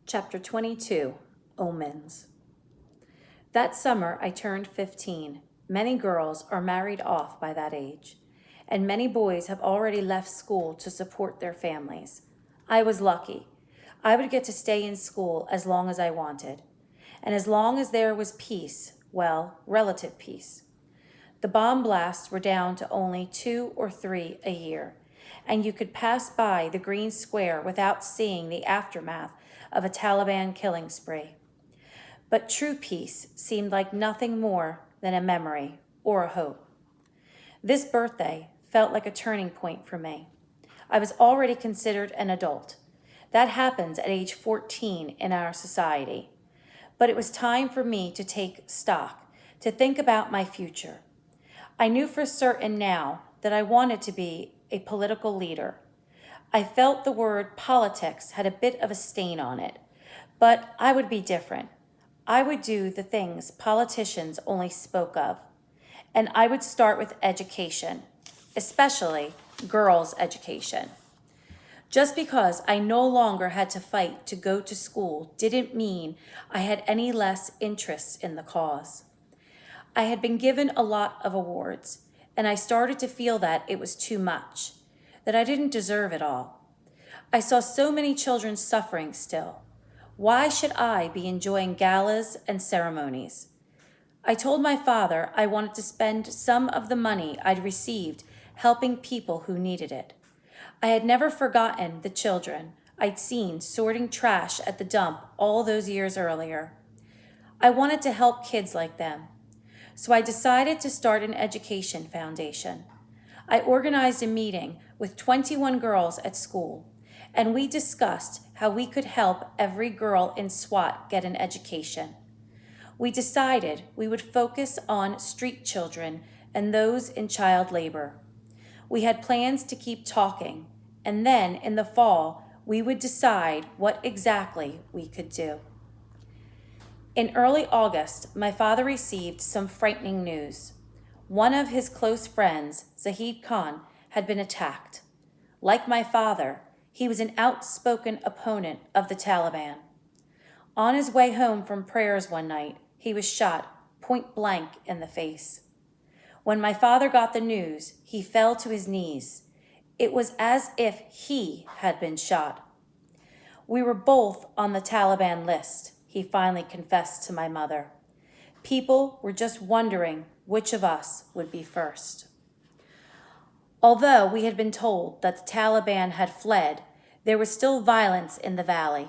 Chapter 22, Omens. That summer I turned 15. Many girls are married off by that age, and many boys have already left school to support their families. I was lucky. I would get to stay in school as long as I wanted, and as long as there was peace, well, relative peace. The bomb blasts were down to only 2 or 3 a year, and you could pass by the green square without seeing the aftermath of a Taliban killing spree. But true peace seemed like nothing more than a memory or a hope. This birthday felt like a turning point for me. I was already considered an adult. That happens at age 14 in our society. But it was time for me to take stock, to think about my future. I knew for certain now that I wanted to be a political leader. I felt the word politics had a bit of a stain on it, but I would be different. I would do the things politicians only spoke of, and I would start with education, especially girls' education. Just because I no longer had to fight to go to school didn't mean I had any less interest in the cause. I had been given a lot of awards, and I started to feel that it was too much, that I didn't deserve it all. I saw so many children suffering still. Why should I be enjoying galas and ceremonies? I told my father I wanted to spend some of the money I'd received helping people who needed it. I had never forgotten the children I'd seen sorting trash at the dump all those years earlier. I wanted to help kids like them. So I decided to start an education foundation. I organized a meeting with 21 girls at school, and we discussed how we could help every girl in SWAT get an education. We decided we would focus on street children and those in child labor. We had plans to keep talking, and then in the fall, we would decide what exactly we could do. In early August, my father received some frightening news. One of his close friends, Zahid Khan, had been attacked. Like my father, he was an outspoken opponent of the Taliban. On his way home from prayers one night, he was shot point blank in the face. When my father got the news, he fell to his knees. It was as if he had been shot. We were both on the Taliban list, he finally confessed to my mother. People were just wondering which of us would be first. Although we had been told that the Taliban had fled, there was still violence in the valley.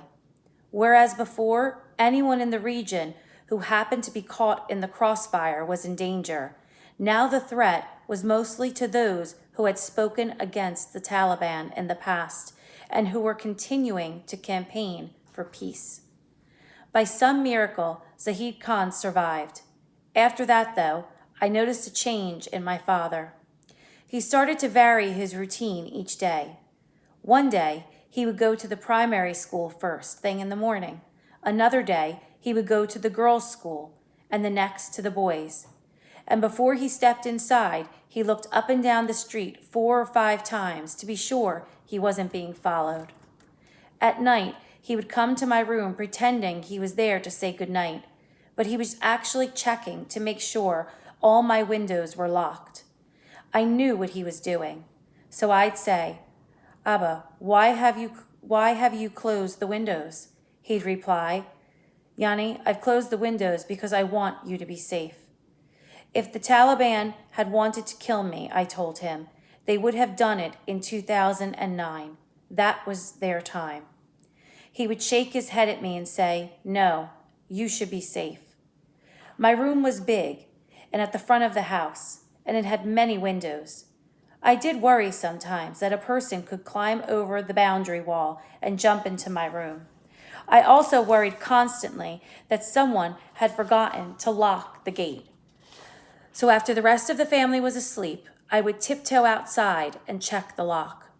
Whereas before, anyone in the region who happened to be caught in the crossfire was in danger, now the threat was mostly to those who had spoken against the Taliban in the past and who were continuing to campaign for peace. By some miracle, Zahid Khan survived. After that, though, I noticed a change in my father. He started to vary his routine each day. One day, he would go to the primary school first thing in the morning. Another day, he would go to the girls' school, and the next to the boys'. And before he stepped inside, he looked up and down the street 4 or 5 times to be sure he wasn't being followed. At night, he would come to my room pretending he was there to say goodnight, but he was actually checking to make sure all my windows were locked. I knew what he was doing, so I'd say, "Abba, why have you closed the windows?" He'd reply, "Yani, I've closed the windows because I want you to be safe." If the Taliban had wanted to kill me, I told him, they would have done it in 2009. That was their time. He would shake his head at me and say, "No, you should be safe." My room was big and at the front of the house, and it had many windows. I did worry sometimes that a person could climb over the boundary wall and jump into my room. I also worried constantly that someone had forgotten to lock the gate. So after the rest of the family was asleep, I would tiptoe outside and check the lock.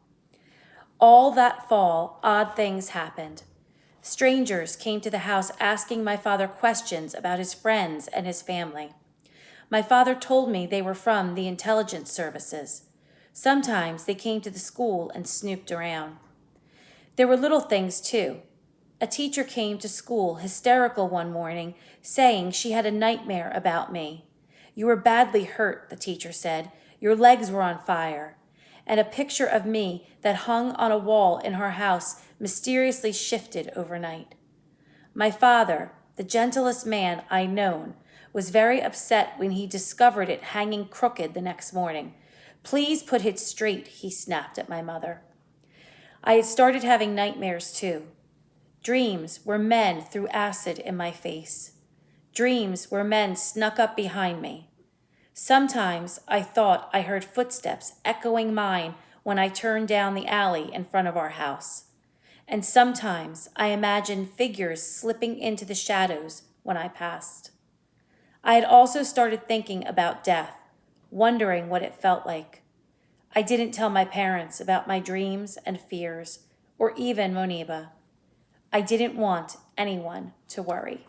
All that fall, odd things happened. Strangers came to the house asking my father questions about his friends and his family. My father told me they were from the intelligence services. Sometimes they came to the school and snooped around. There were little things, too. A teacher came to school hysterical one morning, saying she had a nightmare about me. You were badly hurt, the teacher said. Your legs were on fire. And a picture of me that hung on a wall in her house mysteriously shifted overnight. My father, the gentlest man I'd known, was very upset when he discovered it hanging crooked the next morning. Please put it straight, he snapped at my mother. I had started having nightmares too. Dreams where men threw acid in my face. Dreams where men snuck up behind me. Sometimes I thought I heard footsteps echoing mine when I turned down the alley in front of our house. And sometimes I imagined figures slipping into the shadows when I passed. I had also started thinking about death, wondering what it felt like. I didn't tell my parents about my dreams and fears, or even Moniba. I didn't want anyone to worry.